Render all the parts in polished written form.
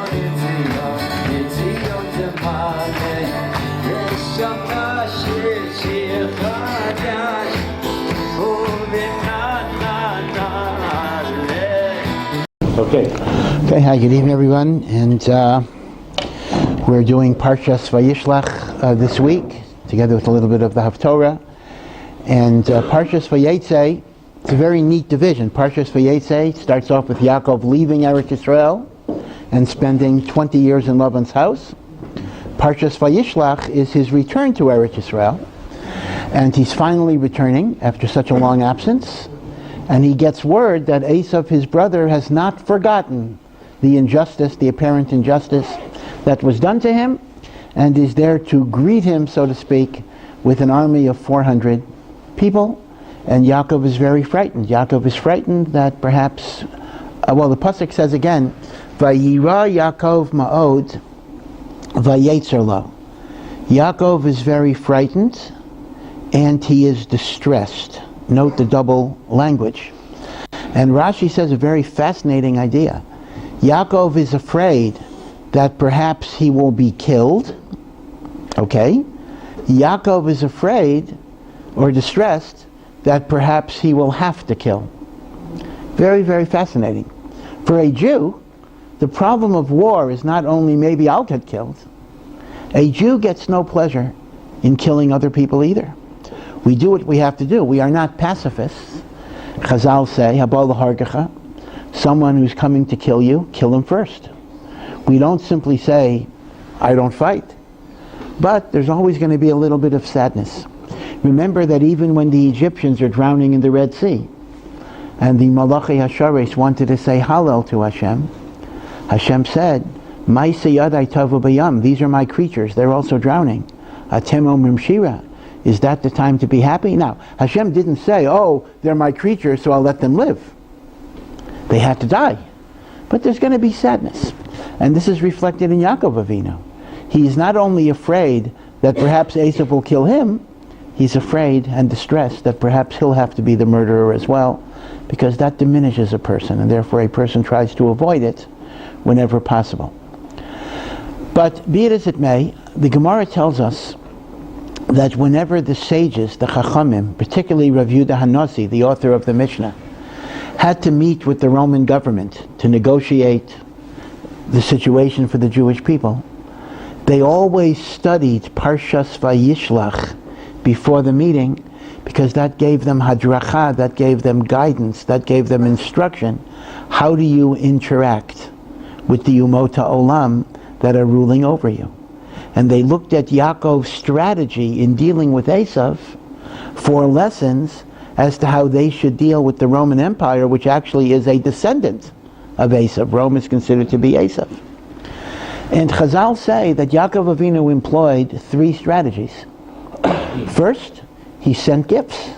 Okay, hi, good evening everyone, and we're doing Parshas Vayishlach this week, together with a little bit of the Haftorah, and Parshas Vayetze, it's a very neat division. Parshas Vayetze starts off with Yaakov leaving Eretz Yisrael and spending 20 years in Lavan's house. Parshas Vayishlach is his return to Eretz Yisrael, and he's finally returning after such a long absence. And he gets word that Esau, his brother, has not forgotten the injustice, the apparent injustice that was done to him, and is there to greet him, so to speak, with an army of 400 people. And Yaakov is very frightened. Yaakov is frightened that perhaps, the pasuk says again, Vayira Yaakov ma'od vayetzer lo. Yaakov is very frightened, and he is distressed. Note the double language. And Rashi says a very fascinating idea. Yaakov is afraid that perhaps he will be killed. Okay? Yaakov is afraid or distressed that perhaps he will have to kill. Very, very fascinating. For a Jew, the problem of war is not only maybe I'll get killed. A Jew gets no pleasure in killing other people either. We do what we have to do. We are not pacifists. Chazal say, Habal hargacha, someone who's coming to kill you, kill him first. We don't simply say, I don't fight. But there's always going to be a little bit of sadness. Remember that even when the Egyptians are drowning in the Red Sea, and the Malachi Hashares wanted to say Hallel to Hashem, Hashem said, Ma'aseh yadai tavu bayam, these are my creatures, they're also drowning. Atem omrim shira. Is that the time to be happy? Now, Hashem didn't say, oh, they're my creatures, so I'll let them live. They had to die. But there's going to be sadness. And this is reflected in Yaakov Avinu. He is not only afraid that perhaps Esau will kill him, he's afraid and distressed that perhaps he'll have to be the murderer as well, because that diminishes a person, and therefore a person tries to avoid it whenever possible. But be it as it may, the Gemara tells us that whenever the sages, the Chachamim, particularly Rav Yehuda Hanasi, the author of the Mishnah, had to meet with the Roman government to negotiate the situation for the Jewish people, they always studied Parshas Vayishlach before the meeting, because that gave them hadracha, that gave them guidance, that gave them instruction. How do you interact with the Umot HaOlam that are ruling over you? And they looked at Yaakov's strategy in dealing with Esau for lessons as to how they should deal with the Roman Empire, which actually is a descendant of Esau. Rome is considered to be Esau. And Chazal say that Yaakov Avinu employed 3 strategies. First, he sent gifts.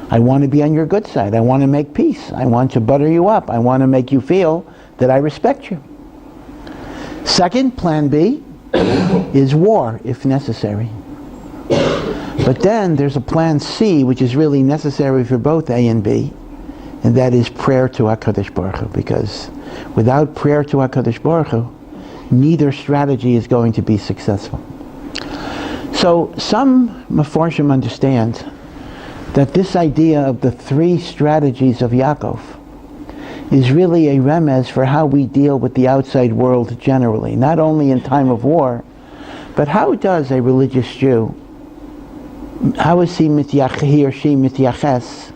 I want to be on your good side. I want to make peace. I want to butter you up. I want to make you feel that I respect you. Second, plan B, is war, if necessary. But then there's a plan C, which is really necessary for both A and B, and that is prayer to HaKadosh Baruch Hu, because without prayer to HaKadosh Baruch Hu, neither strategy is going to be successful. So some Mefarshim understand that this idea of the 3 strategies of Yaakov is really a remez for how we deal with the outside world generally, not only in time of war, but how does a religious Jew, how is he or she mityaches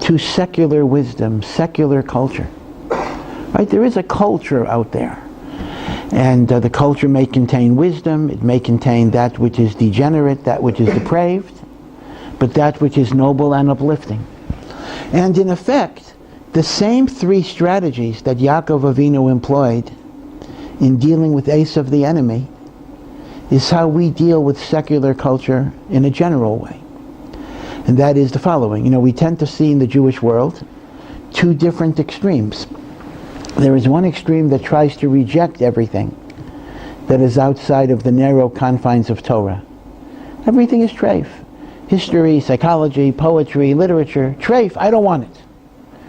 to secular wisdom, secular culture? Right? There is a culture out there, and the culture may contain wisdom, it may contain that which is degenerate, that which is depraved, but that which is noble and uplifting. And in effect, the same 3 strategies that Yaakov Avinu employed in dealing with Esau the enemy is how we deal with secular culture in a general way. And that is the following. We tend to see in the Jewish world 2 different extremes. There is one extreme that tries to reject everything that is outside of the narrow confines of Torah. Everything is treif. History, psychology, poetry, literature, treif, I don't want it.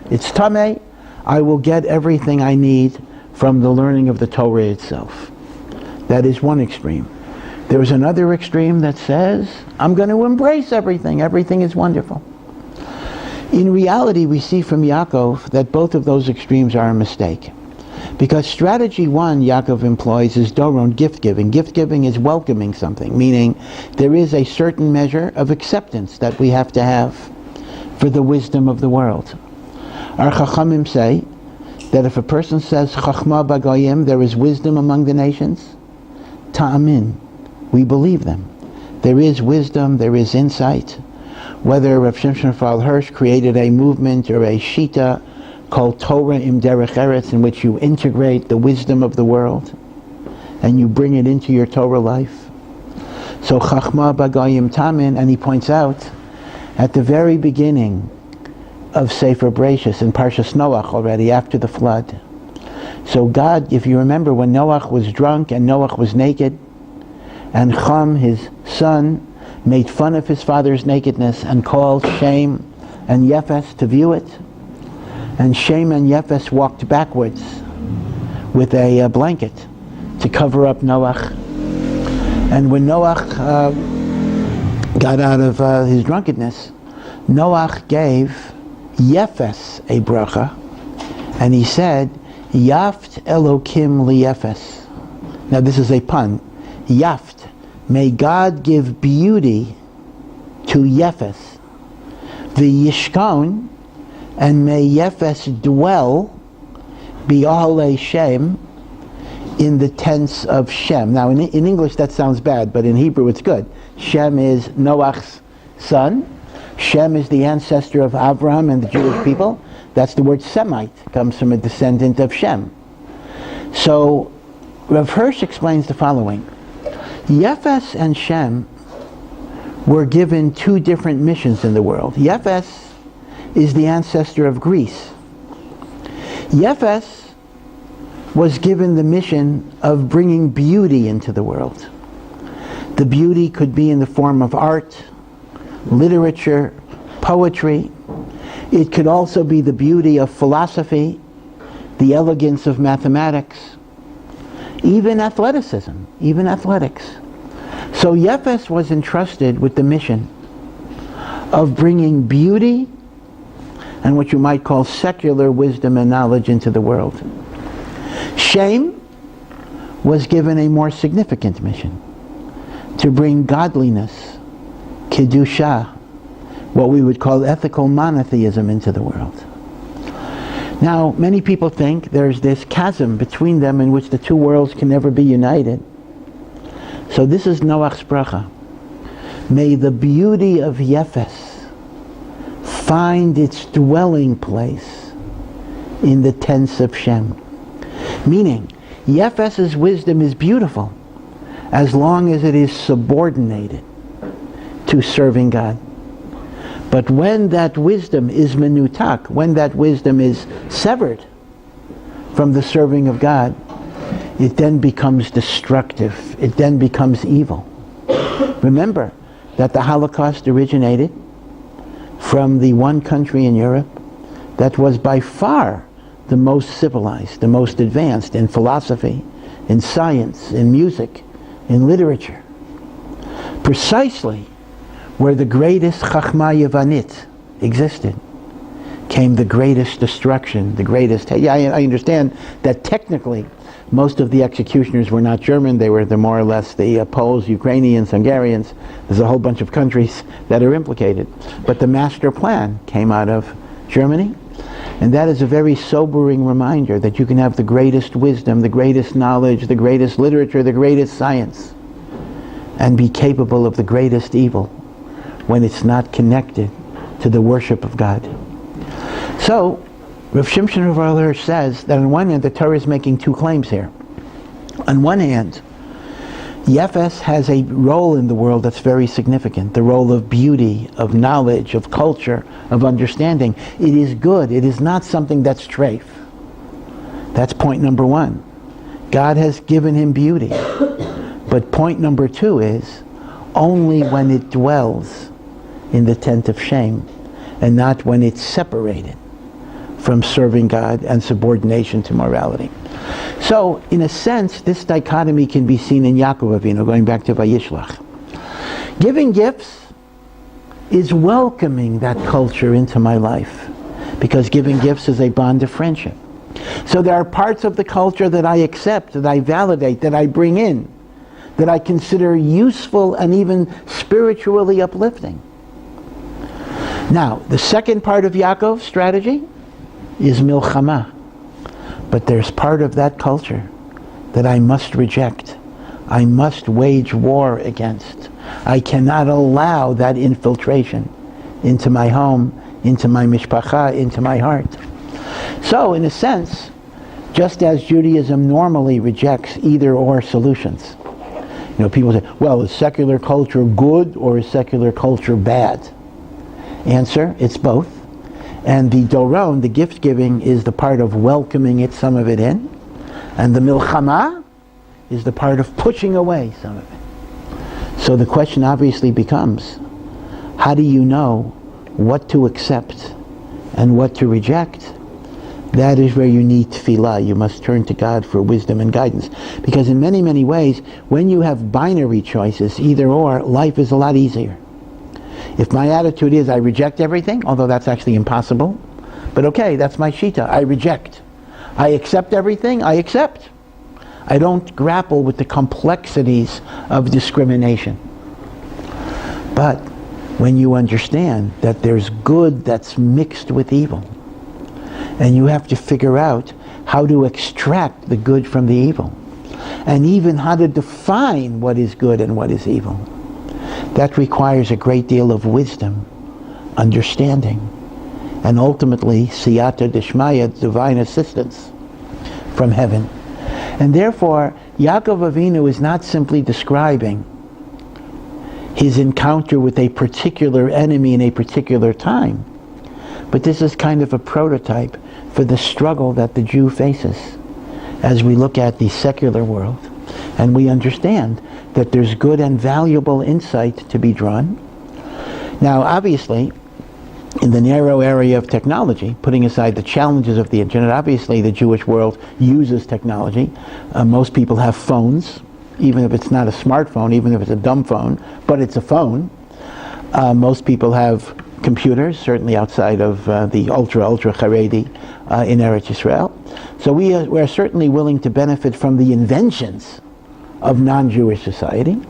It's tameh. I will get everything I need from the learning of the Torah itself. That is one extreme. There is another extreme that says, I'm going to embrace everything. Everything is wonderful. In reality, we see from Yaakov that both of those extremes are a mistake. Because strategy one Yaakov employs is doron, gift-giving. Gift-giving is welcoming something, meaning there is a certain measure of acceptance that we have to have for the wisdom of the world. Our Chachamim say that if a person says, Chachma b'goyim, there is wisdom among the nations, ta'amin, we believe them. There is wisdom, there is insight. Whether Rav Shimshon Raphael Hirsch created a movement or a shita called Torah im derech eretz, in which you integrate the wisdom of the world and you bring it into your Torah life. So Chachma b'goyim ta'amin, and he points out at the very beginning of Sefer Bereshis in Parshas Noach, already after the flood. So God, if you remember, when Noach was drunk and Noach was naked, and Cham, his son, made fun of his father's nakedness and called Shem and Yefes to view it. And Shem and Yefes walked backwards with a blanket to cover up Noach. And when Noach got out of his drunkenness, Noach gave Yefes a bracha, and he said, Yaft Elokim liyefes. Now this is a pun. Yaft, may God give beauty to Yefes. The Yishkon, and may Yefes dwell, B'Ahalei Shem, in the tents of Shem. Now in English that sounds bad, but in Hebrew it's good. Shem is Noach's son. Shem is the ancestor of Avraham and the Jewish people. That's the word Semite, comes from a descendant of Shem. So Rav Hirsch explains the following. Yefes and Shem were given two different missions in the world. Yefes is the ancestor of Greece. Yefes was given the mission of bringing beauty into the world. The beauty could be in the form of art, literature, poetry. It could also be the beauty of philosophy, the elegance of mathematics, even athleticism, even athletics. So Yefes was entrusted with the mission of bringing beauty and what you might call secular wisdom and knowledge into the world. Shem was given a more significant mission, to bring godliness, Kedusha, what we would call ethical monotheism, into the world. Now, many people think there's this chasm between them in which the two worlds can never be united. So this is Noach's bracha. May the beauty of Yefes find its dwelling place in the tents of Shem. Meaning, Yefes's wisdom is beautiful as long as it is subordinated to serving God. But when that wisdom is menutak, when that wisdom is severed from the serving of God, it then becomes destructive. It then becomes evil. Remember that the Holocaust originated from the one country in Europe that was by far the most civilized, the most advanced in philosophy, in science, in music, in literature. Precisely where the greatest Chachma Yevanit existed came the greatest destruction, the greatest... Yeah, I understand that technically most of the executioners were not German. They were more or less the Poles, Ukrainians, Hungarians. There's a whole bunch of countries that are implicated. But the master plan came out of Germany. And that is a very sobering reminder that you can have the greatest wisdom, the greatest knowledge, the greatest literature, the greatest science, and be capable of the greatest evil when it's not connected to the worship of God. So, Rav Shimshon Raphael Hirsch says that on one hand the Torah is making two claims here. On one hand, Yefes has a role in the world that's very significant, the role of beauty, of knowledge, of culture, of understanding. It is good. It is not something that's treif. That's point number one. God has given him beauty. But point number two is only when it dwells in the tent of Shem and not when it's separated from serving God and subordination to morality. So, in a sense, this dichotomy can be seen in Yaakov Avinu, going back to Vayishlach. Giving gifts is welcoming that culture into my life, because giving gifts is a bond of friendship. So there are parts of the culture that I accept, that I validate, that I bring in, that I consider useful and even spiritually uplifting. Now, the second part of Yaakov's strategy is milchama. But there's part of that culture that I must reject. I must wage war against. I cannot allow that infiltration into my home, into my mishpacha, into my heart. So, in a sense, just as Judaism normally rejects either or solutions. You know, people say, well, is secular culture good or is secular culture bad? Answer, it's both. And the doron, the gift giving, is the part of welcoming it, some of it in. And the milchama is the part of pushing away some of it. So the question obviously becomes, how do you know what to accept and what to reject? That is where you need tefillah. You must turn to God for wisdom and guidance. Because in many, many ways, when you have binary choices, either or, life is a lot easier. If my attitude is I reject everything, although that's actually impossible, but okay, that's my shita, I reject. I accept everything, I accept. I don't grapple with the complexities of discrimination. But when you understand that there's good that's mixed with evil, and you have to figure out how to extract the good from the evil, and even how to define what is good and what is evil, that requires a great deal of wisdom, understanding, and ultimately siyata dishmaya, divine assistance from heaven. And therefore, Yaakov Avinu is not simply describing his encounter with a particular enemy in a particular time, but this is kind of a prototype for the struggle that the Jew faces as we look at the secular world and we understand that there's good and valuable insight to be drawn. Now, obviously, in the narrow area of technology, putting aside the challenges of the internet, obviously the Jewish world uses technology. Most people have phones, even if it's not a smartphone, even if it's a dumb phone, but it's a phone. Most people have computers, certainly outside of the ultra Haredi in Eretz Yisrael. So we are certainly willing to benefit from the inventions of non-Jewish society.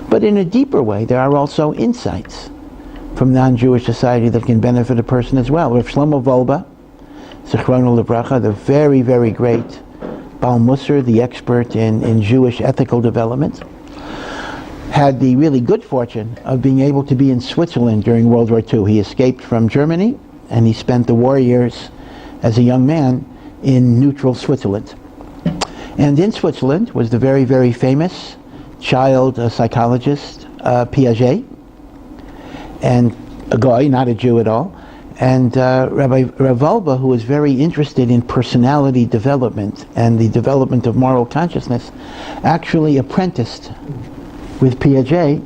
But in a deeper way, there are also insights from non-Jewish society that can benefit a person as well. Rav Shlomo Wolbe, Zichrono Livracha, the very, very great Baal Musar, the expert in Jewish ethical development, had the really good fortune of being able to be in Switzerland during World War II. He escaped from Germany, and he spent the war years as a young man in neutral Switzerland. And in Switzerland was the very, very famous child psychologist, Piaget, and a guy, not a Jew at all, and Rabbi Rav Wolbe, who was very interested in personality development and the development of moral consciousness, actually apprenticed with Piaget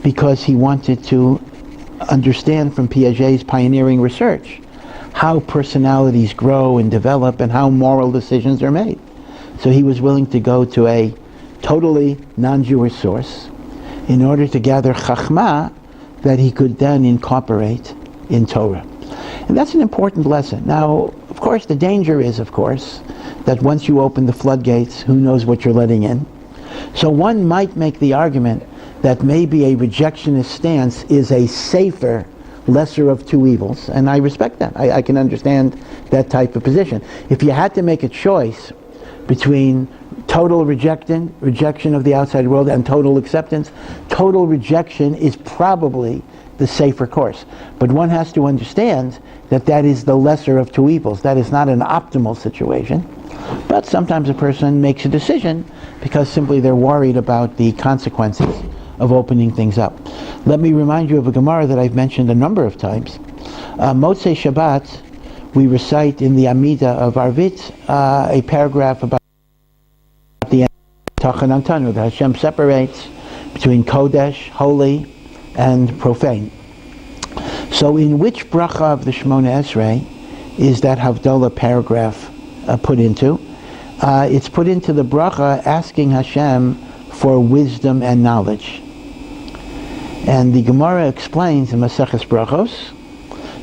because he wanted to understand from Piaget's pioneering research how personalities grow and develop and how moral decisions are made. So he was willing to go to a totally non-Jewish source in order to gather chachma that he could then incorporate in Torah. And that's an important lesson. Now, of course, the danger is, of course, that once you open the floodgates, who knows what you're letting in. So one might make the argument that maybe a rejectionist stance is a safer, lesser of two evils, and I respect that. I can understand that type of position. If you had to make a choice between total rejection of the outside world and total acceptance, total rejection is probably the safer course. But one has to understand that that is the lesser of two evils. That is not an optimal situation. But sometimes a person makes a decision because simply they're worried about the consequences of opening things up. Let me remind you of a Gemara that I've mentioned a number of times. Motzei Shabbat, we recite in the Amida of Arvit a paragraph about the Tachan Antanu, that Hashem separates between Kodesh, holy, and profane. So in which bracha of the Shemona Esrei is that Havdalah paragraph put into? it's put into the bracha asking Hashem for wisdom and knowledge. And the Gemara explains in Maseches Brachos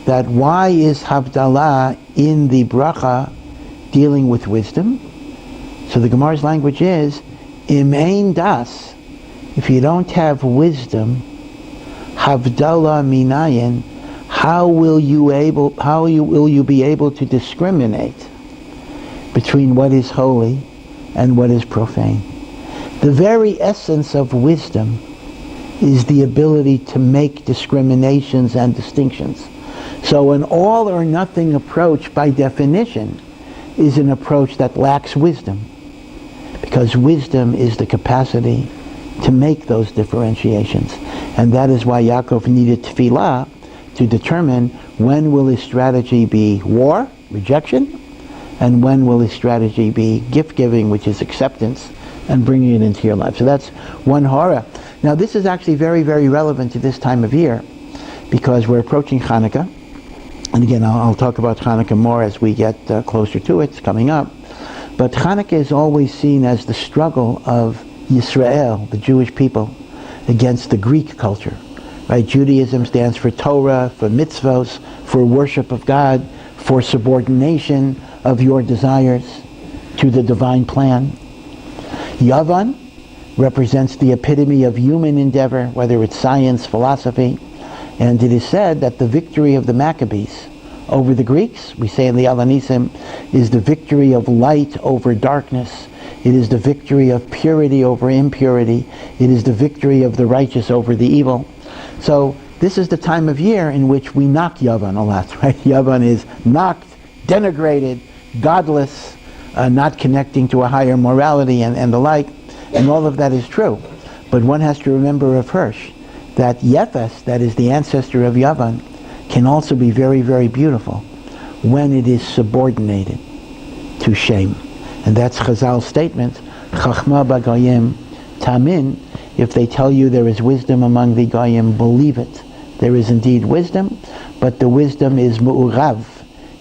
that why is Havdalah in the bracha dealing with wisdom? So the Gemara's language is, Im ein das, if you don't have wisdom, Havdalah minayin, how will you be able to discriminate between what is holy and what is profane? The very essence of wisdom is the ability to make discriminations and distinctions. So an all or nothing approach, by definition, is an approach that lacks wisdom, because wisdom is the capacity to make those differentiations. And that is why Yaakov needed tefillah to determine when will his strategy be war, rejection, and when will his strategy be gift-giving, which is acceptance, and bringing it into your life. So that's one hora. Now this is actually very, very relevant to this time of year, because we're approaching Chanukah. And again, I'll talk about Chanukah more as we get closer to it. It's coming up. But Chanukah is always seen as the struggle of Yisrael, the Jewish people, against the Greek culture. Right? Judaism stands for Torah, for mitzvos, for worship of God, for subordination of your desires to the divine plan. Yavan represents the epitome of human endeavor, whether it's science, philosophy, and it is said that the victory of the Maccabees over the Greeks, we say in the Alanisim, is the victory of light over darkness. It is the victory of purity over impurity. It is the victory of the righteous over the evil. So this is the time of year in which we knock Yavan a lot, right? Yavan is knocked, denigrated, godless, not connecting to a higher morality and the like, and all of that is true. But one has to remember of Hirsch that Yefes, that is the ancestor of Yavan, can also be very, very beautiful when it is subordinated to shame. And that's Chazal's statement, Chachma b'goyim tamin, if they tell you there is wisdom among the goyim, believe it. There is indeed wisdom, but the wisdom is mu'urav.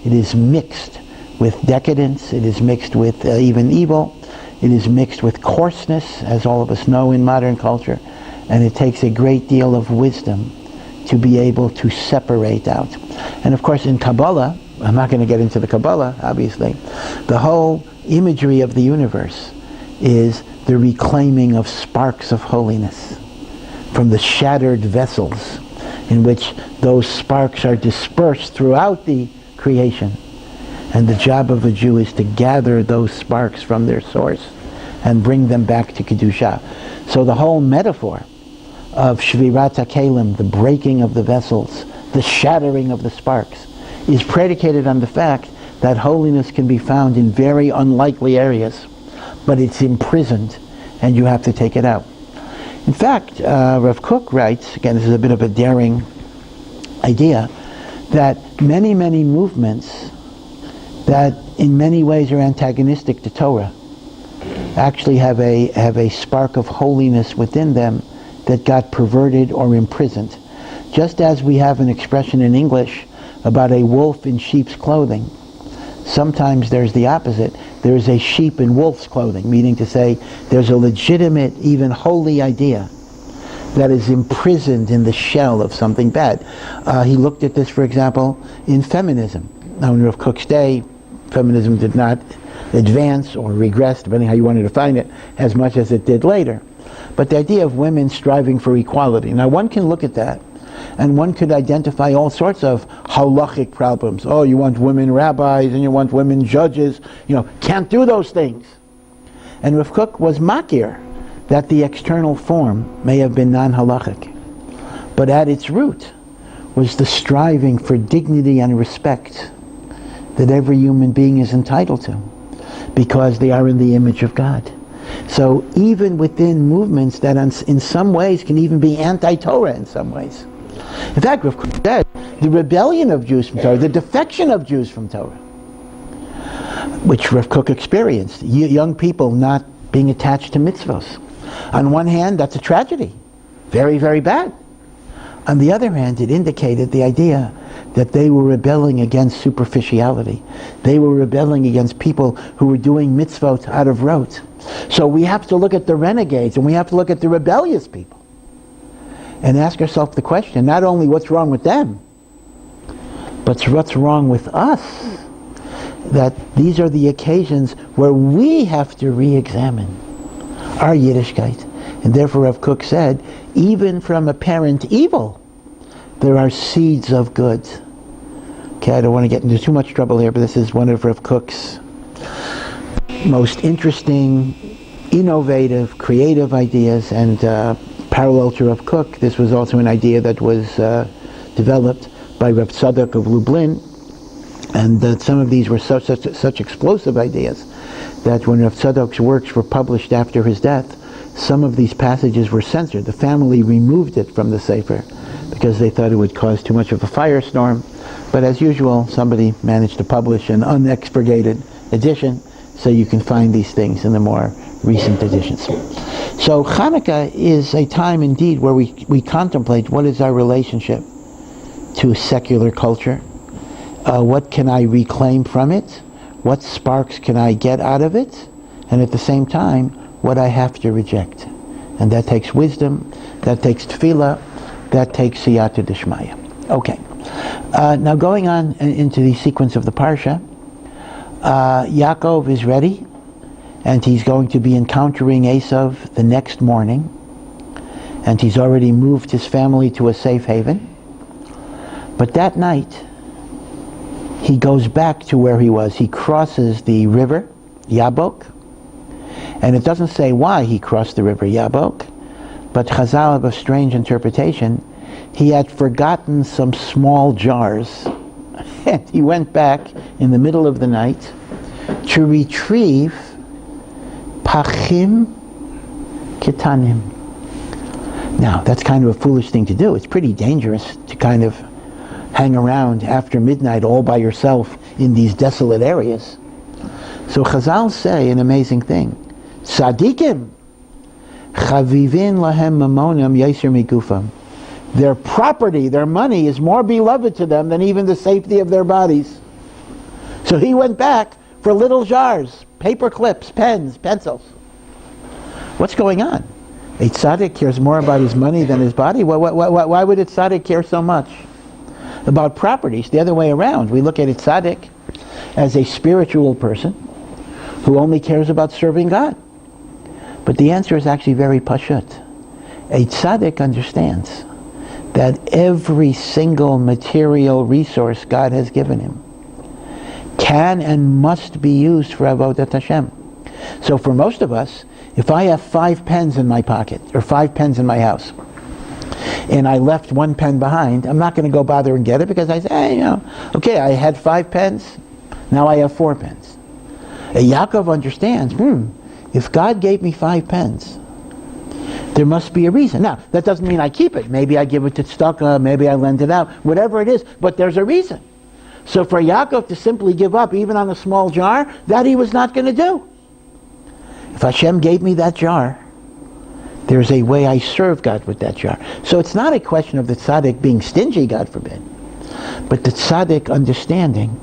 It is mixed with decadence, it is mixed with even evil, it is mixed with coarseness, as all of us know in modern culture, and it takes a great deal of wisdom to be able to separate out. And of course in Kabbalah, I'm not going to get into the Kabbalah, obviously, the whole imagery of the universe is the reclaiming of sparks of holiness from the shattered vessels in which those sparks are dispersed throughout the creation. And the job of a Jew is to gather those sparks from their source and bring them back to Kedusha. So the whole metaphor of Shvirat HaKelim, the breaking of the vessels, the shattering of the sparks, is predicated on the fact that holiness can be found in very unlikely areas, but it's imprisoned and you have to take it out. In fact, Rav Kook writes, again this is a bit of a daring idea, that many, many movements that in many ways are antagonistic to Torah actually have a spark of holiness within them that got perverted or imprisoned. Just as we have an expression in English about a wolf in sheep's clothing, sometimes there's the opposite. There's a sheep in wolf's clothing, meaning to say there's a legitimate, even holy idea that is imprisoned in the shell of something bad. He looked at this, for example, in feminism. Now in Rav Kook's day, feminism did not advance or regress, depending how you wanted to find it, as much as it did later. But the idea of women striving for equality. Now one can look at that and one could identify all sorts of halachic problems. Oh, you want women rabbis and you want women judges. Can't do those things. And Rav Kook was makir that the external form may have been non-halachic, but at its root was the striving for dignity and respect that every human being is entitled to, because they are in the image of God. So even within movements that in some ways can even be anti-Torah in some ways. In fact, Rav Kook said, the rebellion of Jews from Torah, the defection of Jews from Torah, which Rav Kook experienced, young people not being attached to mitzvos. On one hand, that's a tragedy. Very, very bad. On the other hand, it indicated the idea that they were rebelling against superficiality. They were rebelling against people who were doing mitzvot out of rote. So we have to look at the renegades, and we have to look at the rebellious people and ask ourselves the question, not only what's wrong with them, but what's wrong with us. That these are the occasions where we have to re-examine our Yiddishkeit. And therefore Rav Kook said, even from apparent evil, there are seeds of good. Okay, I don't want to get into too much trouble here, but this is one of Rav Kook's most interesting, innovative, creative ideas. And parallel to Rav Kook, this was also an idea that was developed by Rav Tzadok of Lublin. And some of these were such explosive ideas that when Rav Tzadok's works were published after his death, some of these passages were censored. The family removed it from the Sefer because they thought it would cause too much of a firestorm. But as usual, somebody managed to publish an unexpurgated edition, so you can find these things in the more recent editions. So Chanukah is a time indeed where we contemplate what is our relationship to secular culture. What can I reclaim from it? What sparks can I get out of it? And at the same time, what I have to reject. And that takes wisdom, that takes tefillah, that takes siyata d'shmaya. Okay. Now going on into the sequence of the Parsha, Yaakov is ready, and he's going to be encountering Esau the next morning, and he's already moved his family to a safe haven. But that night, he goes back to where he was. He crosses the river, Yabok, and it doesn't say why he crossed the river Yabok, but Chazal have a strange interpretation. He had forgotten some small jars, and he went back in the middle of the night to retrieve pachim ketanim. Now, that's kind of a foolish thing to do. It's pretty dangerous to kind of hang around after midnight all by yourself in these desolate areas. So Chazal say an amazing thing. Tzadikim chavivin lahem mamonam yaiser migufam. Their property, their money, is more beloved to them than even the safety of their bodies. So he went back for little jars, paper clips, pens, pencils. What's going on? A tzaddik cares more about his money than his body? Why would a tzaddik care so much about properties? The other way around. We look at a tzaddik as a spiritual person who only cares about serving God. But the answer is actually very pashut. A tzaddik understands that every single material resource God has given him can and must be used for avodat Hashem. So for most of us, if I have 5 pens in my pocket, or 5 pens in my house, and I left 1 pen behind, I'm not going to go bother and get it, because I say, hey, okay, I had 5 pens, now I have 4 pens. Yaakov understands, if God gave me 5 pens, there must be a reason. Now, that doesn't mean I keep it. Maybe I give it to tzedakah, maybe I lend it out, whatever it is, but there's a reason. So for Yaakov to simply give up, even on a small jar, that he was not going to do. If Hashem gave me that jar, there's a way I serve God with that jar. So it's not a question of the tzaddik being stingy, God forbid, but the tzaddik understanding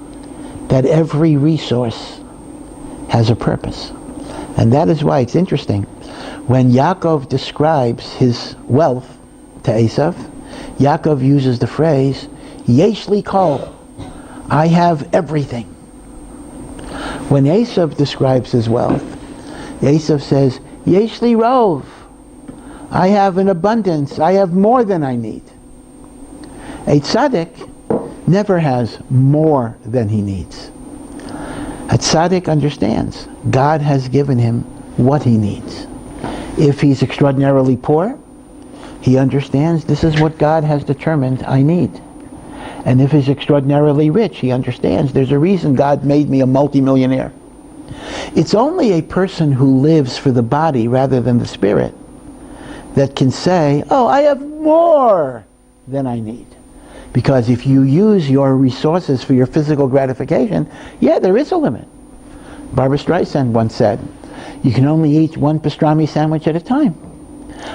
that every resource has a purpose. And that is why it's interesting. When Yaakov describes his wealth to Esau, Yaakov uses the phrase, Yesh li kol, I have everything. When Esau describes his wealth, Esau says, Yesh li rov, I have an abundance, I have more than I need. A tzaddik never has more than he needs. A tzaddik understands God has given him what he needs. If he's extraordinarily poor, he understands this is what God has determined I need. And if he's extraordinarily rich, he understands there's a reason God made me a multimillionaire. It's only a person who lives for the body rather than the spirit that can say, oh, I have more than I need. Because if you use your resources for your physical gratification, yeah, there is a limit. Barbra Streisand once said, you can only eat 1 pastrami sandwich at a time.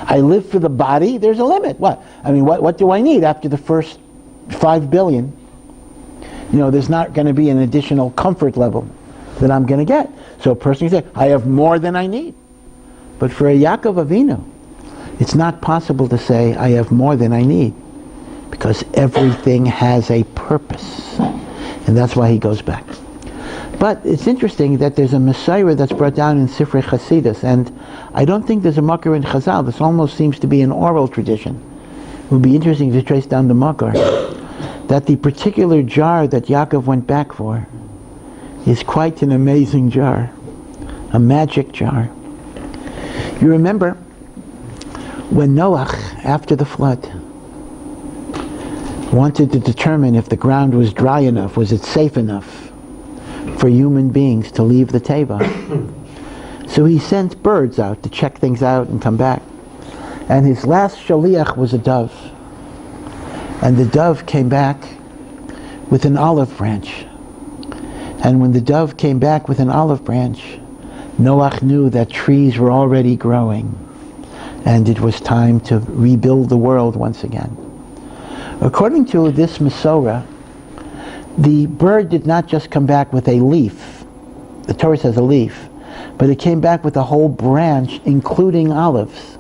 I live for the body, there's a limit. What? I mean, what do I need after the first 5 billion there's not going to be an additional comfort level that I'm going to get. So a person can say, I have more than I need. But for a Yaakov Avinu, it's not possible to say, I have more than I need, because everything has a purpose. And that's why he goes back. But it's interesting that there's a Messiah that's brought down in Sifrei Chasidus, and I don't think there's a Makar in Chazal. This almost seems to be an oral tradition. It would be interesting to trace down the Makar, that the particular jar that Yaakov went back for is quite an amazing jar, a magic jar. You remember when Noah, after the flood, wanted to determine if the ground was dry enough, was it safe enough for human beings to leave the Teva. So he sent birds out to check things out and come back. And his last shaliach was a dove. And the dove came back with an olive branch. And when the dove came back with an olive branch, Noah knew that trees were already growing, and it was time to rebuild the world once again. According to this Masorah, the bird did not just come back with a leaf. The Torah says a leaf, but it came back with a whole branch, including olives.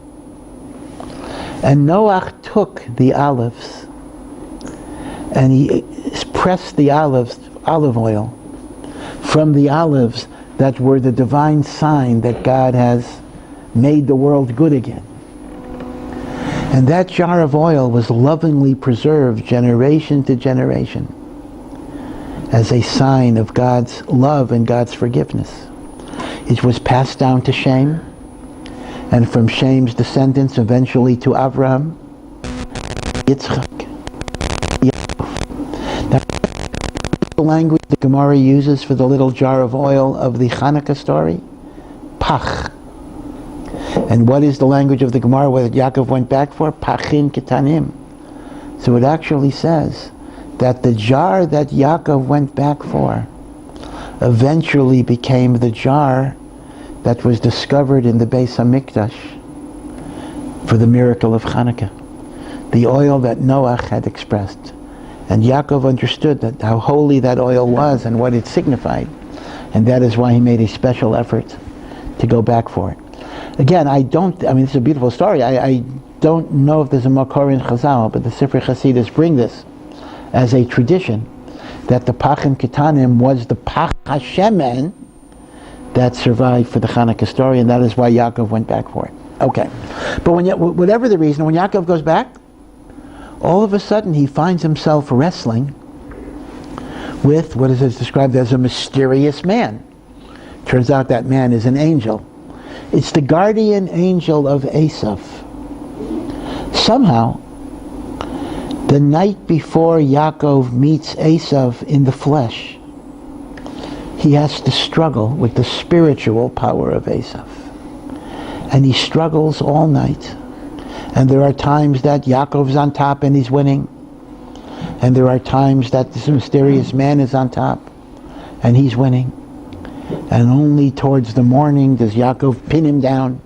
And Noah took the olives, and he pressed the olive oil from the olives that were the divine sign that God has made the world good again. And that jar of oil was lovingly preserved generation to generation as a sign of God's love and God's forgiveness. It was passed down to Shem, and from Shem's descendants eventually to Avraham, Yitzchak, Yaakov. Now, the language the Gemara uses for the little jar of oil of the Chanukah story? Pach. And what is the language of the Gemara where Yaakov went back for? Pachin ketanim. So it actually says that the jar that Yaakov went back for eventually became the jar that was discovered in the Beis HaMikdash for the miracle of Chanukah. The oil that Noah had expressed. And Yaakov understood that how holy that oil was and what it signified. And that is why he made a special effort to go back for it. Again, it's a beautiful story. I don't know if there's a Makor in Chazal, but the Sifrei Chasidus bring this as a tradition, that the Pachin Ketanim was the Pach HaShemen that survived for the Chanukah story, and that is why Yaakov went back for it. Okay. But whatever the reason, when Yaakov goes back, all of a sudden he finds himself wrestling with what is described as a mysterious man. Turns out that man is an angel. It's the guardian angel of Esau. Somehow, the night before Yaakov meets Esau in the flesh, he has to struggle with the spiritual power of Esau. And he struggles all night. And there are times that Yaakov's on top and he's winning. And there are times that this mysterious man is on top and he's winning. And only towards the morning does Yaakov pin him down.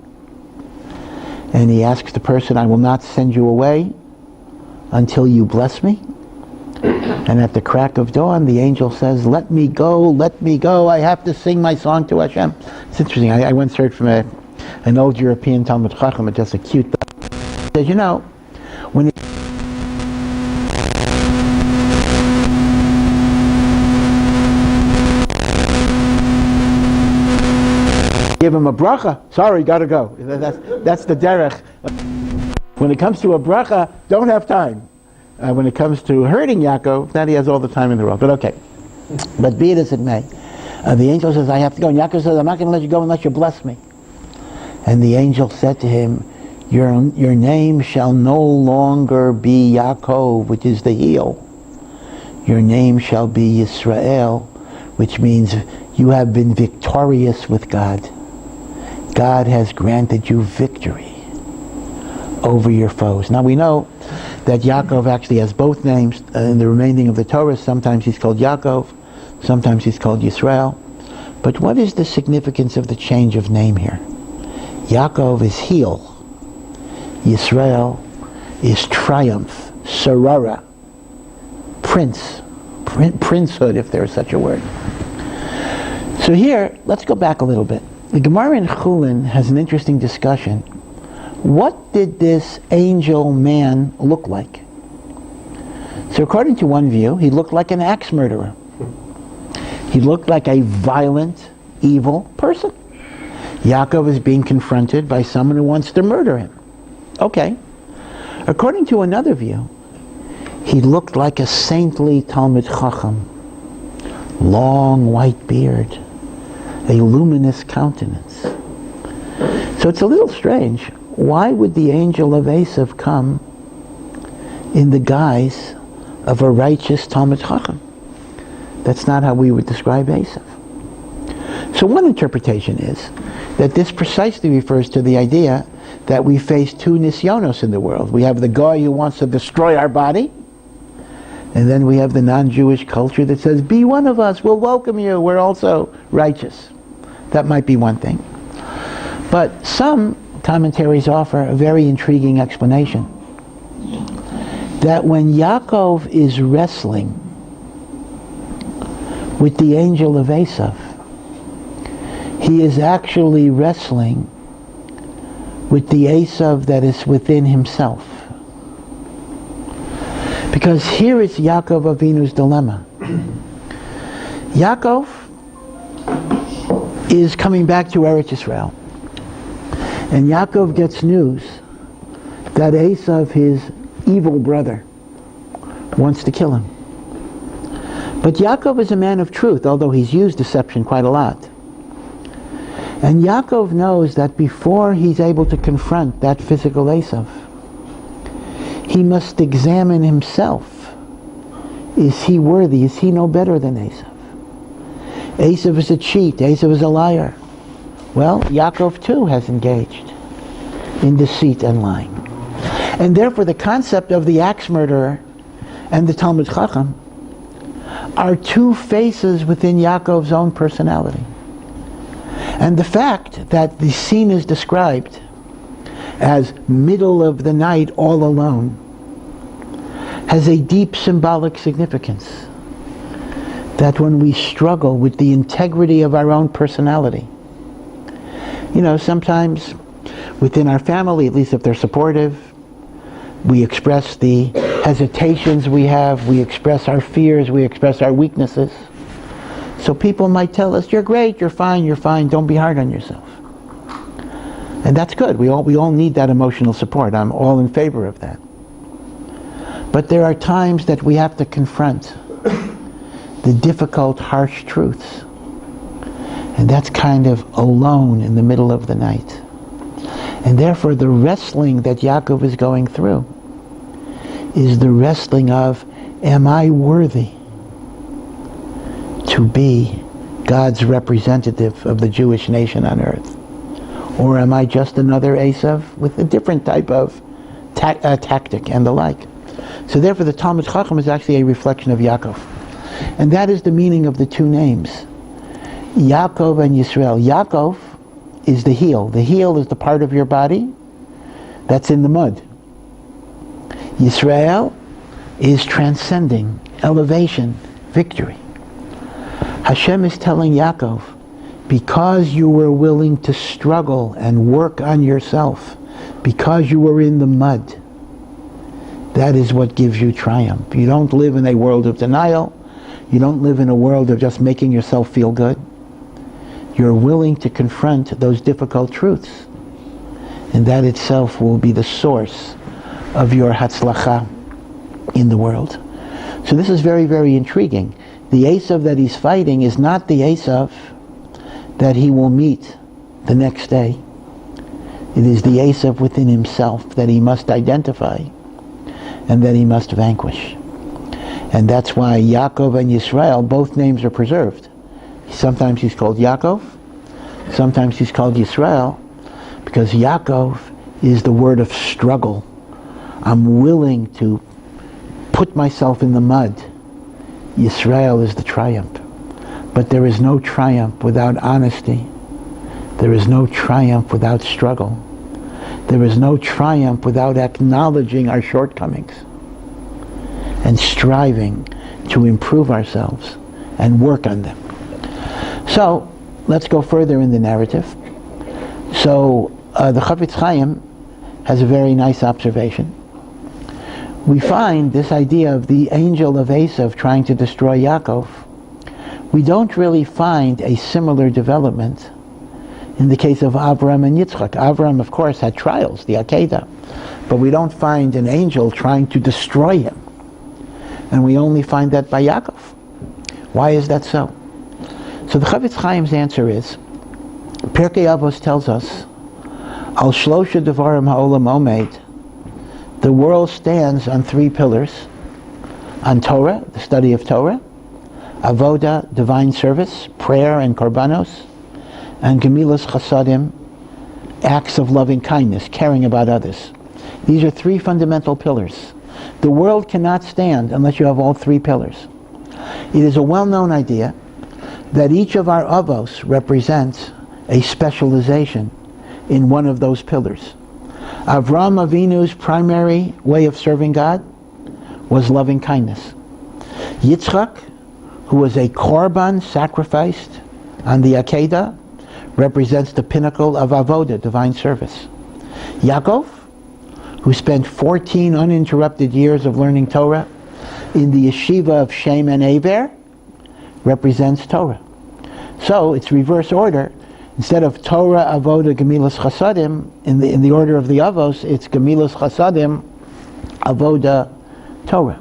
And he asks the person, I will not send you away until you bless me. And at the crack of dawn, the angel says, let me go, I have to sing my song to Hashem. It's interesting, I once heard from an old European Talmud Chacham, just a cute thing. He says, when give him a bracha, sorry, gotta go. That's the derech. When it comes to a bracha, don't have time. When it comes to hurting Yaakov, that he has all the time in the world. But okay. But be it as it may. The angel says, I have to go. And Yaakov says, I'm not going to let you go unless you bless me. And the angel said to him, your name shall no longer be Yaakov, which is the heel. Your name shall be Yisrael, which means you have been victorious with God. God has granted you victory over your foes. Now we know that Yaakov actually has both names in the remaining of the Torah. Sometimes he's called Yaakov, sometimes he's called Yisrael. But what is the significance of the change of name here? Yaakov is heel. Yisrael is triumph, Sarara, prince, princehood, if there's such a word. So here, let's go back a little bit. The Gemara in Chulin has an interesting discussion. What did this angel man look like? So according to one view, he looked like an axe murderer. He looked like a violent, evil person. Yaakov is being confronted by someone who wants to murder him. Okay. According to another view, he looked like a saintly Talmid Chacham. Long white beard. A luminous countenance. So it's a little strange. Why would the angel of Esau come in the guise of a righteous Talmid Chacham? That's not how we would describe Esau. So one interpretation is that this precisely refers to the idea that we face two nisyonos in the world. We have the guy who wants to destroy our body, and then we have the non-Jewish culture that says, be one of us, we'll welcome you, we're also righteous. That might be one thing. But some commentaries offer a very intriguing explanation. That when Yaakov is wrestling with the angel of Esau, he is actually wrestling with the Esau that is within himself. Because here is Yaakov Avinu's dilemma. Yaakov is coming back to Eretz Yisrael. And Yaakov gets news that Esau, his evil brother, wants to kill him. But Yaakov is a man of truth, although he's used deception quite a lot. And Yaakov knows that before he's able to confront that physical Esau, he must examine himself. Is he worthy? Is he no better than Esau? Esau is a cheat. Esau is a liar. Well, Yaakov too has engaged in deceit and lying. And therefore the concept of the axe murderer and the Talmid Chacham are two faces within Yaakov's own personality. And the fact that the scene is described as middle of the night all alone has a deep symbolic significance. That when we struggle with the integrity of our own personality, sometimes within our family, at least if they're supportive, we express the hesitations we have, we express our fears, we express our weaknesses. So people might tell us, you're great, you're fine, don't be hard on yourself. And that's good. We all need that emotional support. I'm all in favor of that. But there are times that we have to confront the difficult, harsh truths. And that's kind of alone in the middle of the night. And therefore the wrestling that Yaakov is going through is the wrestling of, am I worthy to be God's representative of the Jewish nation on earth? Or am I just another Esau with a different type of tactic and the like? So therefore the Talmid Chacham is actually a reflection of Yaakov. And that is the meaning of the two names, Yaakov and Yisrael. Yaakov is the heel. The heel is the part of your body that's in the mud. Yisrael is transcending, elevation, victory. Hashem is telling Yaakov, because you were willing to struggle and work on yourself, because you were in the mud, that is what gives you triumph. You don't live in a world of denial. You don't live in a world of just making yourself feel good. You're willing to confront those difficult truths. And that itself will be the source of your hatzlacha in the world. So this is very, very intriguing. The Esau that he's fighting is not the Esau that he will meet the next day. It is the Esau within himself that he must identify and that he must vanquish. And that's why Yaakov and Yisrael, both names are preserved. Sometimes he's called Yaakov, sometimes he's called Yisrael, because Yaakov is the word of struggle. I'm willing to put myself in the mud. Yisrael is the triumph. But there is no triumph without honesty. There is no triumph without struggle. There is no triumph without acknowledging our shortcomings. and striving to improve ourselves and work on them. So, let's go further in the narrative. So, the Chafetz Chaim has a very nice observation. We find this idea of the angel of Esau trying to destroy Yaakov. We don't really find a similar development in the case of Avraham and Yitzchak. Avraham, of course, had trials, the Yachad, but we don't find an angel trying to destroy him. And we only find that by Yaakov. Why is that so? So the Chafetz Chaim's answer is, Pirkei Avos tells us, Al Shlosha Devarim Ha'olam Omed, the world stands on three pillars: on Torah, the study of Torah; Avoda, divine service, prayer and korbanos; and Gemilas Chasadim, acts of loving kindness, caring about others. These are three fundamental pillars. The world cannot stand unless you have all three pillars. It is a well-known idea that each of our avos represents a specialization in one of those pillars. Avraham Avinu's primary way of serving God was loving kindness. Yitzchak, who was a korban sacrificed on the Akedah, represents the pinnacle of avoda, divine service. Yaakov, who spent 14 uninterrupted years of learning Torah in the yeshiva of Shem and Aver, represents Torah. So it's reverse order. Instead of Torah, Avoda, Gemilas Chasadim, in the order of the Avos, it's Gemilas Chasadim, Avoda, Torah.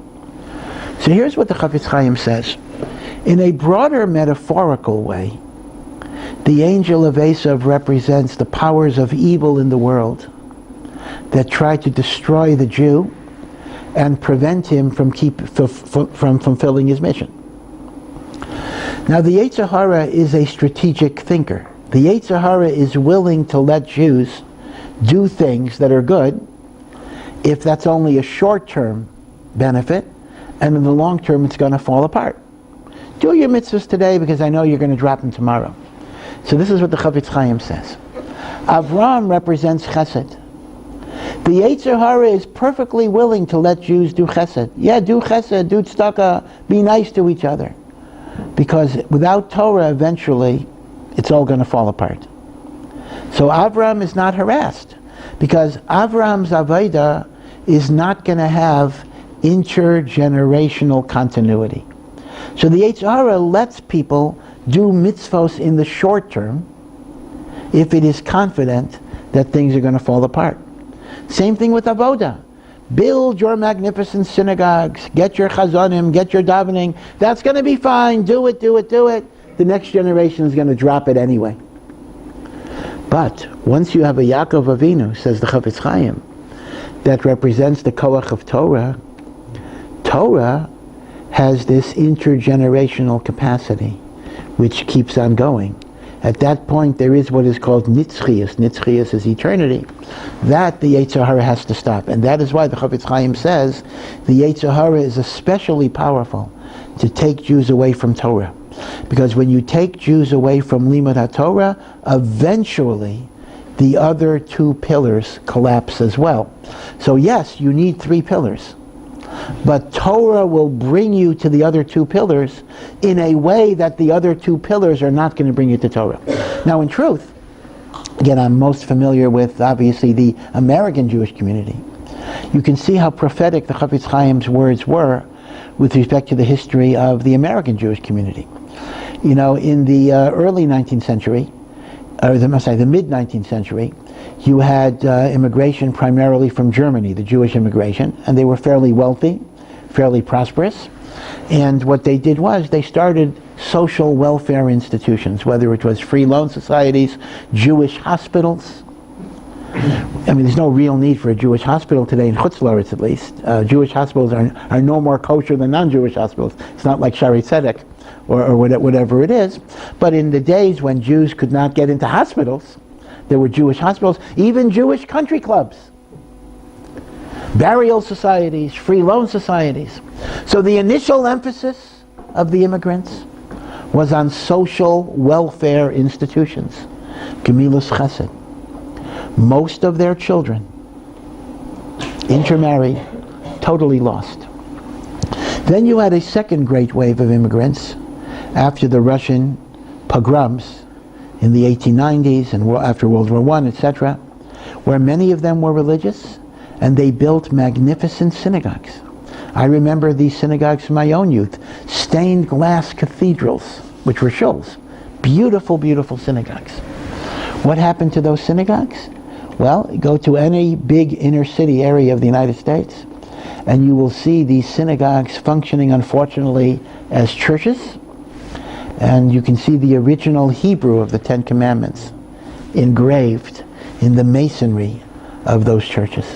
So here's what the Chafetz Chaim says. In a broader metaphorical way, the angel of Esau represents the powers of evil in the world that try to destroy the Jew and prevent him from fulfilling his mission. Now the Yetzer Hara is a strategic thinker. The Yetzer Hara is willing to let Jews do things that are good if that's only a short-term benefit, and in the long term it's going to fall apart. Do your mitzvahs today because I know you're going to drop them tomorrow. So this is what the Chafetz Chaim says. Avraham represents Chesed. The Yetzer Hara is perfectly willing to let Jews do Chesed. Yeah, do Chesed, do tzedakah, be nice to each other. Because without Torah, eventually, it's all going to fall apart. So Avraham is not harassed, because Avraham's Avodah is not going to have intergenerational continuity. So the Yetzer Hara lets people do mitzvos in the short term if it is confident that things are going to fall apart. Same thing with Avodah. Build your magnificent synagogues, get your chazanim, get your davening. That's going to be fine. Do it, do it, do it. The next generation is going to drop it anyway. But once you have a Yaakov Avinu, says the Chafetz Chaim, that represents the koach of Torah, Torah has this intergenerational capacity which keeps on going. At that point there is what is called nitzchias. Nitzchias is eternity. That the Yetzer Hara has to stop. And that is why the Chafetz Chaim says the Yetzer Hara is especially powerful to take Jews away from Torah. Because when you take Jews away from Limud HaTorah, eventually the other two pillars collapse as well. So yes, you need three pillars. But Torah will bring you to the other two pillars in a way that the other two pillars are not going to bring you to Torah. Now in truth, again, I'm most familiar with obviously the American Jewish community. You can see how prophetic the Chafetz Chaim's words were with respect to the history of the American Jewish community. You know, in the early 19th century, or the mid-19th century, you had immigration primarily from Germany, the Jewish immigration, and they were fairly wealthy, fairly prosperous. And what they did was they started social welfare institutions, whether it was free loan societies, Jewish hospitals. I mean, there's no real need for a Jewish hospital today, in Chutz La'aretz at least. Jewish hospitals are no more kosher than non-Jewish hospitals. It's not like Shari Tzedek or whatever it is. But in the days when Jews could not get into hospitals, there were Jewish hospitals, even Jewish country clubs, burial societies, free loan societies. So the initial emphasis of the immigrants was on social welfare institutions, Gemilas Chesed. Most of their children intermarried, totally lost. Then you had a second great wave of immigrants after the Russian pogroms in the 1890s and after World War I, etc., where many of them were religious, and they built magnificent synagogues. I remember these synagogues from my own youth, stained glass cathedrals, which were shuls, beautiful, beautiful synagogues. What happened to those synagogues? Well, go to any big inner city area of the United States, and you will see these synagogues functioning, unfortunately, as churches. And you can see the original Hebrew of the Ten Commandments engraved in the masonry of those churches.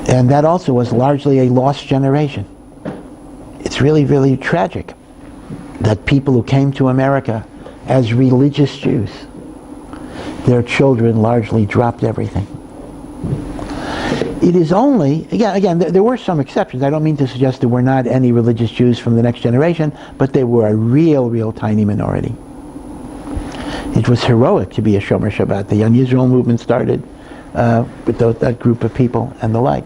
And that also was largely a lost generation. It's really, really tragic that people who came to America as religious Jews, their children largely dropped everything. It is only, again, there were some exceptions. I don't mean to suggest there were not any religious Jews from the next generation, but they were a real tiny minority. It was heroic to be a Shomer Shabbat. The Young Israel movement started with that group of people and the like.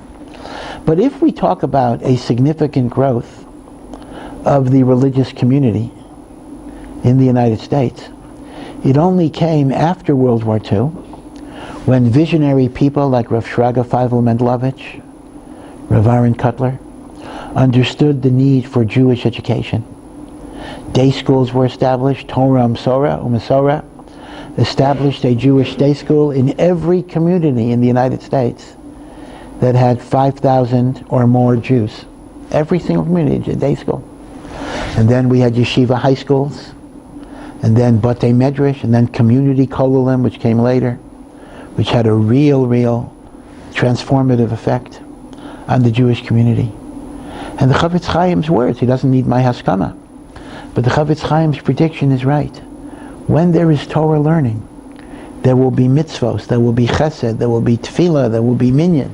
But if we talk about a significant growth of the religious community in the United States, it only came after World War II, when visionary people like Rav Shraga Feivel Mendlovich, Rav Aaron Kotler, understood the need for Jewish education. Day schools were established. Torah U'Mesorah established a Jewish day school in every community in the United States that had 5,000 or more Jews. Every single community, a day school. And then we had yeshiva high schools, and then Batei Medrash, and then community kollalim, which came later, which had a real transformative effect on the Jewish community. And the Chavetz Chaim's words, he doesn't need my haskama, but the Chavetz Chaim's prediction is right. When there is Torah learning, there will be mitzvos, there will be chesed, there will be tefillah, there will be minyan.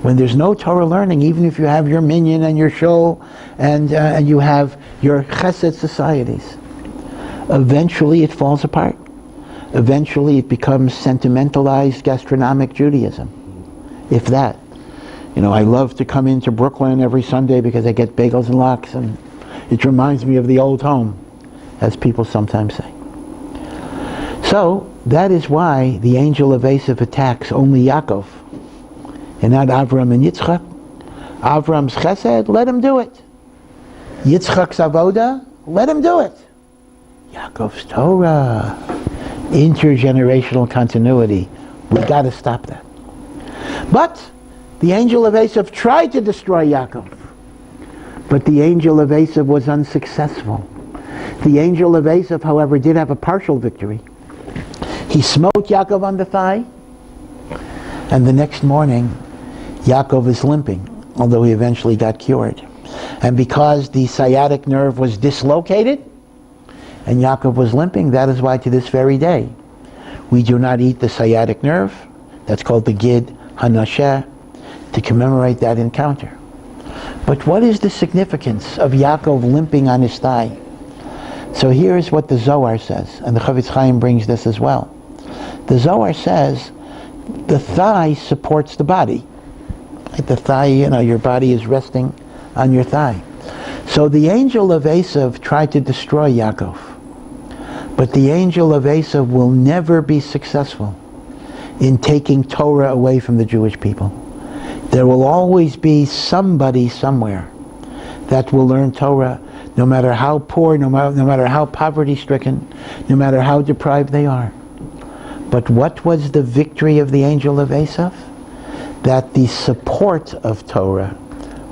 When there's no Torah learning, even if you have your minyan and your shul and you have your chesed societies, eventually it falls apart. Eventually it becomes sentimentalized gastronomic Judaism, if that. You know, I love to come into Brooklyn every Sunday because I get bagels and lox, and it reminds me of the old home, as people sometimes say. So, that is why the angel of Esau attacks only Yaakov, and not Avraham and Yitzchak. Avraham's chesed, let him do it. Yitzchak's avoda, let him do it. Yaakov's Torah, intergenerational continuity, we got to stop that. But the angel of Esau tried to destroy Yaakov, but the angel of Esau was unsuccessful. The angel of Esau, however, did have a partial victory. He smote Yaakov on the thigh, and the next morning Yaakov is limping, although he eventually got cured. And because the sciatic nerve was dislocated and Yaakov was limping, that is why to this very day we do not eat the sciatic nerve. That's called the Gid Hanasheh, to commemorate that encounter. But what is the significance of Yaakov limping on his thigh? So here's what the Zohar says, and the Chavetz Chaim brings this as well. The Zohar says the thigh supports the body. Like the thigh, your body is resting on your thigh. So the angel of Esau tried to destroy Yaakov, but the angel of Esau will never be successful in taking Torah away from the Jewish people. There will always be somebody somewhere that will learn Torah, no matter how poor, no matter how poverty-stricken, no matter how deprived they are. But what was the victory of the angel of Esau? That the support of Torah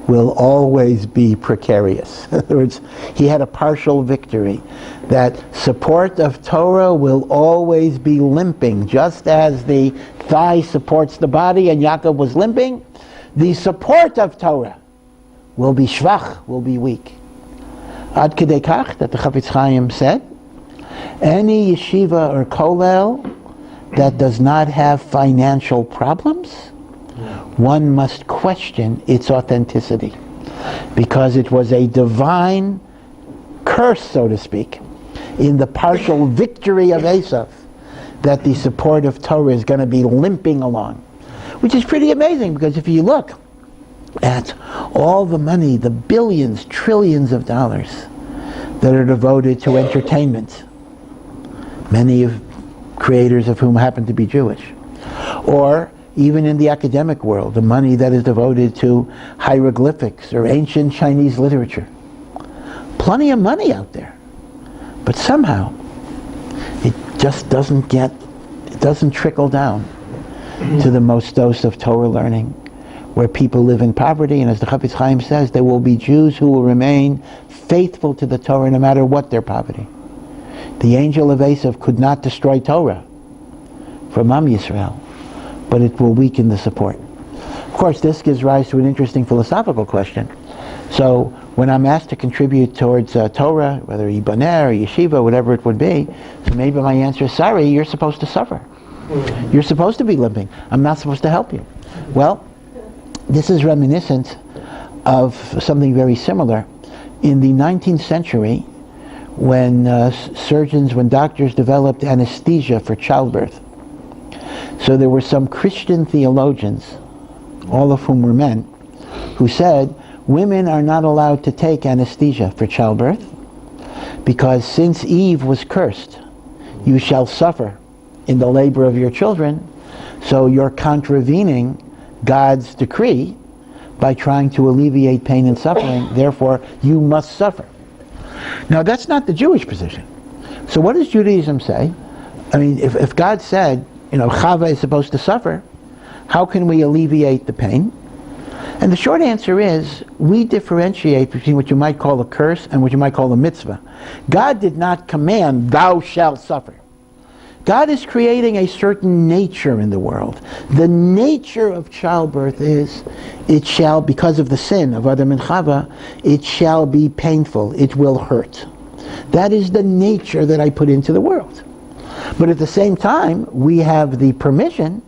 will always be precarious. In other words, he had a partial victory. That support of Torah will always be limping. Just as the thigh supports the body and Yaakov was limping, the support of Torah will be shvach, will be weak. Ad kedei kach, that the Chavetz Chaim said, any yeshiva or kollel that does not have financial problems, one must question its authenticity, because it was a divine curse, so to speak, in the partial victory of Esau, that the support of Torah is going to be limping along. Which is pretty amazing, because if you look at all the money, the billions, trillions of dollars that are devoted to entertainment, many of creators of whom happen to be Jewish, or even in the academic world, the money that is devoted to hieroglyphics or ancient Chinese literature. Plenty of money out there. But somehow, it just doesn't trickle down to the most dose of Torah learning, where people live in poverty, and as the Chafetz Chaim says, there will be Jews who will remain faithful to the Torah no matter what their poverty. The angel of Esau could not destroy Torah from Am Yisrael, but it will weaken the support. Of course, this gives rise to an interesting philosophical question. So when I'm asked to contribute towards Torah, whether Yiboneh or Yeshiva, whatever it would be, so maybe my answer is, sorry, you're supposed to suffer. You're supposed to be limping. I'm not supposed to help you. Well, this is reminiscent of something very similar. In the 19th century, when doctors developed anesthesia for childbirth, so there were some Christian theologians, all of whom were men, who said women are not allowed to take anesthesia for childbirth because since Eve was cursed, you shall suffer in the labor of your children, so you're contravening God's decree by trying to alleviate pain and suffering, therefore you must suffer. Now that's not the Jewish position. So what does Judaism say? I mean, if God said, Chava is supposed to suffer, how can we alleviate the pain? And the short answer is, we differentiate between what you might call a curse and what you might call a mitzvah. God did not command, thou shalt suffer. God is creating a certain nature in the world. The nature of childbirth is, it shall, because of the sin of Adam and Chava, it shall be painful, it will hurt. That is the nature that I put into the world. But at the same time, we have the permission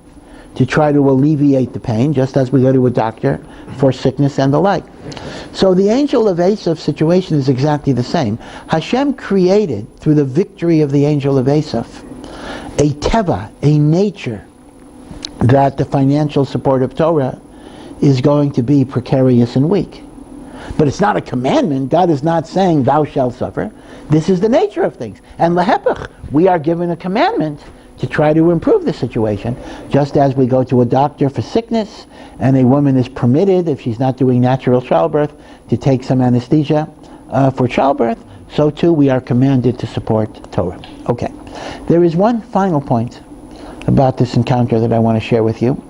to try to alleviate the pain, just as we go to a doctor for sickness and the like. So the angel of Esau's situation is exactly the same. Hashem created, through the victory of the angel of Esau, a teva, a nature, that the financial support of Torah is going to be precarious and weak. But it's not a commandment. God is not saying, thou shalt suffer. This is the nature of things. And lehepech, we are given a commandment to try to improve the situation, just as we go to a doctor for sickness, and a woman is permitted, if she's not doing natural childbirth, to take some anesthesia for childbirth, so too we are commanded to support Torah. Okay. There is one final point about this encounter that I want to share with you,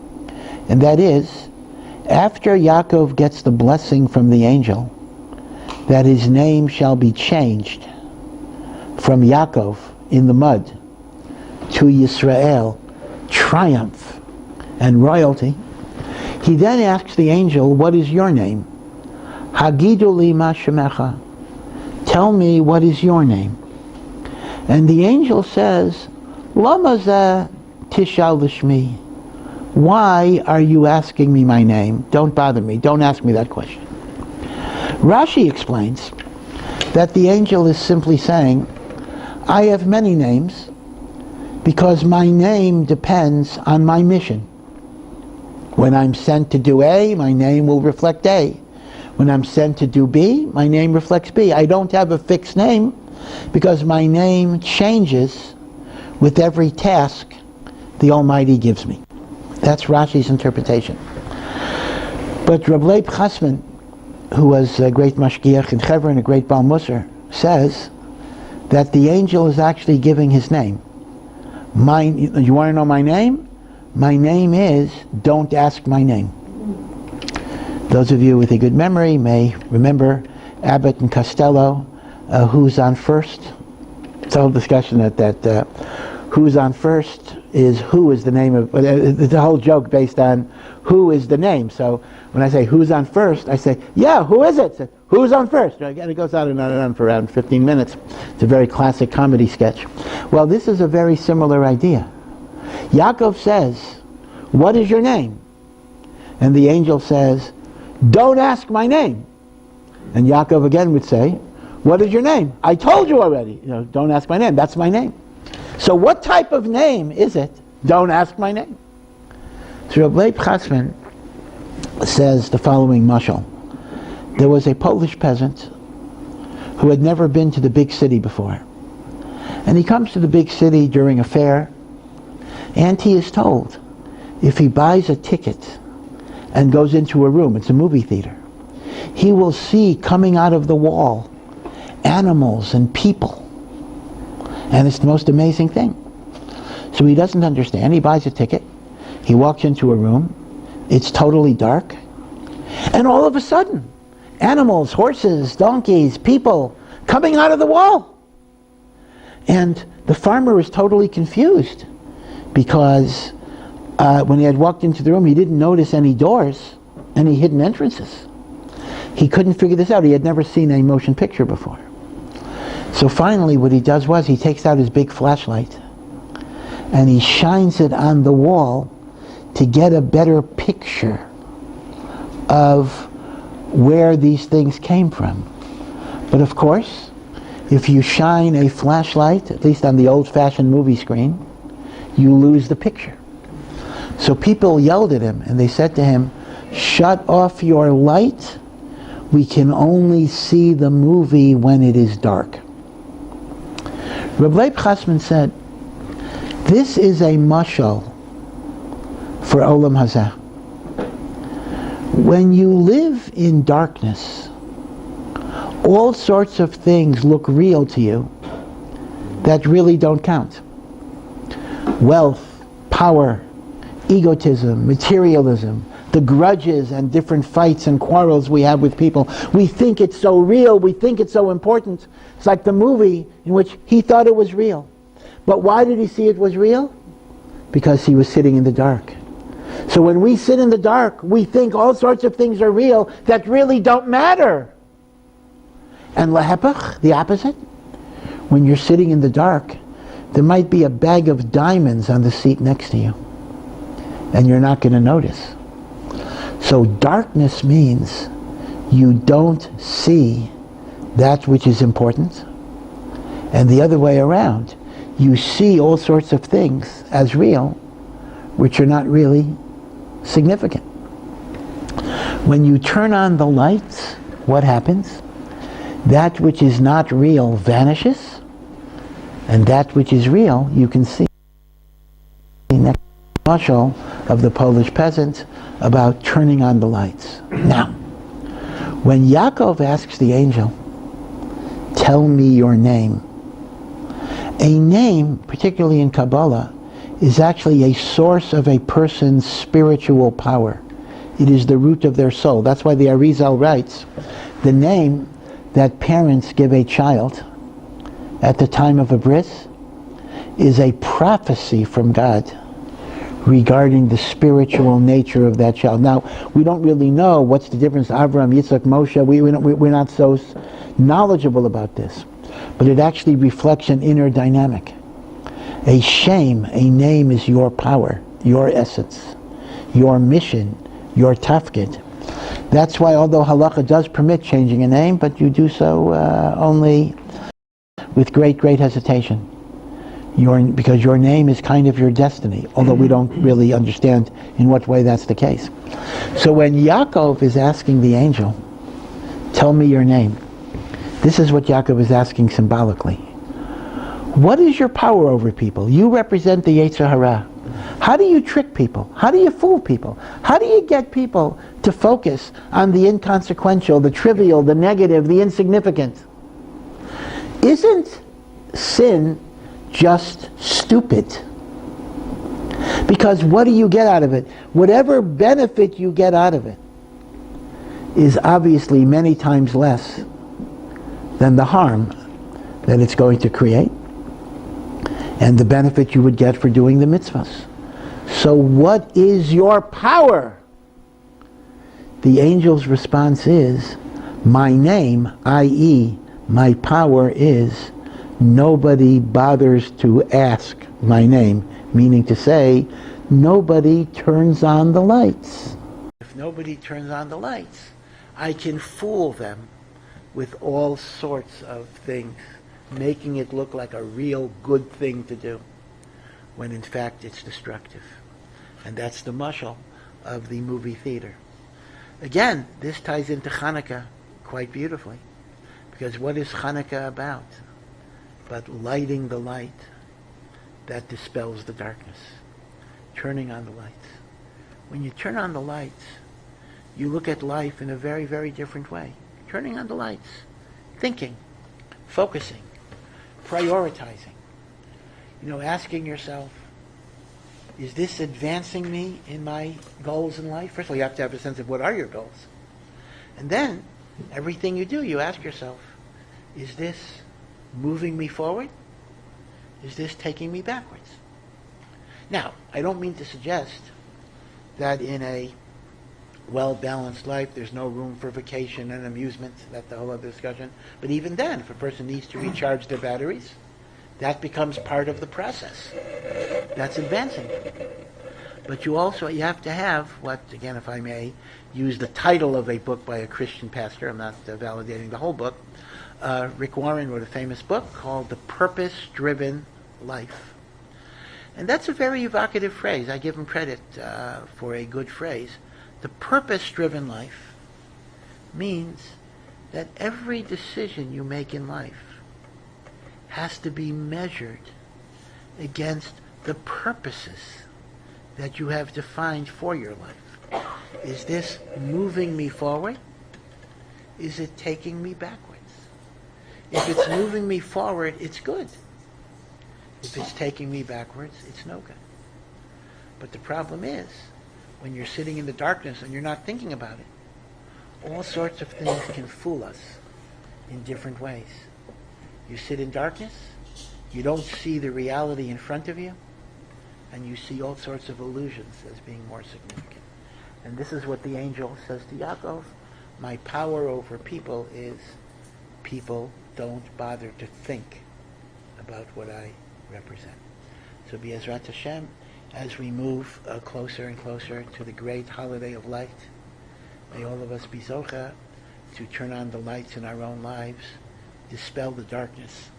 and that is, after Yaakov gets the blessing from the angel that his name shall be changed from Yaakov in the mud to Yisrael, triumph and royalty, he then asks the angel, what is your name? Hagidu li ma shemecha. Tell me, what is your name? And the angel says, Lama zeh tishal l'shmi. Why are you asking me my name? Don't bother me. Don't ask me that question. Rashi explains that the angel is simply saying, I have many names because my name depends on my mission. When I'm sent to do A, my name will reflect A. When I'm sent to do B, my name reflects B. I don't have a fixed name because my name changes with every task the Almighty gives me. That's Rashi's interpretation. But Rabbi Chasman, who was a great mashgiach in Hebron, a great Baal Musar, says that the angel is actually giving his name. You want to know my name? My name is, don't ask my name. Those of you with a good memory may remember Abbott and Costello, who's on first. It's a whole discussion that who's on first is who is the name of, it's a whole joke based on who is the name. So when I say who's on first, I say, yeah, who is it? So, who's on first? And it goes on and on and on for around 15 minutes. It's a very classic comedy sketch. Well, this is a very similar idea. Yaakov says, what is your name? And the angel says, don't ask my name. And Yaakov again would say, what is your name? I told you already. Don't ask my name. That's my name. So what type of name is it? Don't ask my name. So Rabbi Chasman says the following mashal. There was a Polish peasant who had never been to the big city before. And he comes to the big city during a fair, and he is told if he buys a ticket and goes into a room, it's a movie theater, he will see coming out of the wall animals and people. And it's the most amazing thing. So he doesn't understand. He buys a ticket. He walks into a room. It's totally dark. And all of a sudden, animals, horses, donkeys, people coming out of the wall. And the farmer is totally confused because when he had walked into the room, he didn't notice any doors, any hidden entrances. He couldn't figure this out. He had never seen a motion picture before. So finally what he does was he takes out his big flashlight and he shines it on the wall to get a better picture of where these things came from. But of course, if you shine a flashlight, at least on the old-fashioned movie screen, you lose the picture. So people yelled at him and they said to him, "Shut off your light. We can only see the movie when it is dark." Rabbi Chasman said, this is a mashal for Olam Hazeh. When you live in darkness, all sorts of things look real to you that really don't count. Wealth, power, egotism, materialism, the grudges and different fights and quarrels we have with people. We think it's so real, we think it's so important. It's like the movie in which he thought it was real. But why did he see it was real? Because he was sitting in the dark. So when we sit in the dark, we think all sorts of things are real that really don't matter. And lahepach, the opposite, when you're sitting in the dark, there might be a bag of diamonds on the seat next to you, and you're not going to notice. So darkness means you don't see that which is important, and the other way around, you see all sorts of things as real, which are not really significant. When you turn on the lights, what happens? That which is not real vanishes, and that which is real you can see. Next mashal of the Polish peasant about turning on the lights. Now, when Yaakov asks the angel, "Tell me your name," a name, particularly in Kabbalah, is actually a source of a person's spiritual power. It is the root of their soul. That's why the Arizal writes, the name that parents give a child at the time of a bris is a prophecy from God regarding the spiritual nature of that child. Now, we don't really know what's the difference, Avraham, Yitzchak, Moshe, we're not so knowledgeable about this, but it actually reflects an inner dynamic. A name is your power, your essence, your mission, your tafkid. That's why, although halacha does permit changing a name, but you do so only with great hesitation. Because your name is kind of your destiny, although we don't really understand in what way that's the case. So when Yaakov is asking the angel, "Tell me your name," this is what Yaakov is asking symbolically. What is your power over people? You represent the Yetzer Hara. How do you trick people? How do you fool people? How do you get people to focus on the inconsequential, the trivial, the negative, the insignificant? Isn't sin just stupid? Because what do you get out of it? Whatever benefit you get out of it is obviously many times less than the harm that it's going to create and the benefit you would get for doing the mitzvahs. So what is your power? The angel's response is, my name, i.e., my power is, nobody bothers to ask my name, meaning to say, nobody turns on the lights. If nobody turns on the lights, I can fool them with all sorts of things, making it look like a real good thing to do, when in fact it's destructive. And that's the mashal of the movie theater. Again, this ties into Chanukah quite beautifully. Because what is Chanukah about? But lighting the light that dispels the darkness. Turning on the lights. When you turn on the lights, you look at life in a very, very different way. Turning on the lights. Thinking. Focusing. Prioritizing. Asking yourself, is this advancing me in my goals in life? First of all, you have to have a sense of what are your goals. And then, everything you do, you ask yourself, is this moving me forward? Is this taking me backwards? Now, I don't mean to suggest that in a well-balanced life there's no room for vacation and amusement. That's a whole other discussion. But even then, if a person needs to recharge their batteries, that becomes part of the process. That's advancing. But you have to have what, again, if I may use the title of a book by a Christian pastor, I'm not validating the whole book, Rick Warren wrote a famous book called The Purpose-Driven Life. And that's a very evocative phrase. I give him credit for a good phrase. The purpose-driven life means that every decision you make in life has to be measured against the purposes that you have defined for your life. Is this moving me forward? Is it taking me backwards? If it's moving me forward, it's good. If it's taking me backwards, it's no good. But the problem is, when you're sitting in the darkness and you're not thinking about it, all sorts of things can fool us in different ways. You sit in darkness, you don't see the reality in front of you, and you see all sorts of illusions as being more significant. And this is what the angel says to Yaakov, my power over people is people don't bother to think about what I represent. So B'ezrat Hashem, as we move closer and closer to the great holiday of light, may all of us be zocha to turn on the lights in our own lives, dispel the darkness,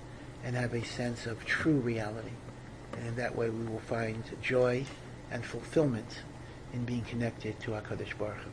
and have a sense of true reality. And in that way we will find joy and fulfillment in being connected to HaKadosh Baruch Hu.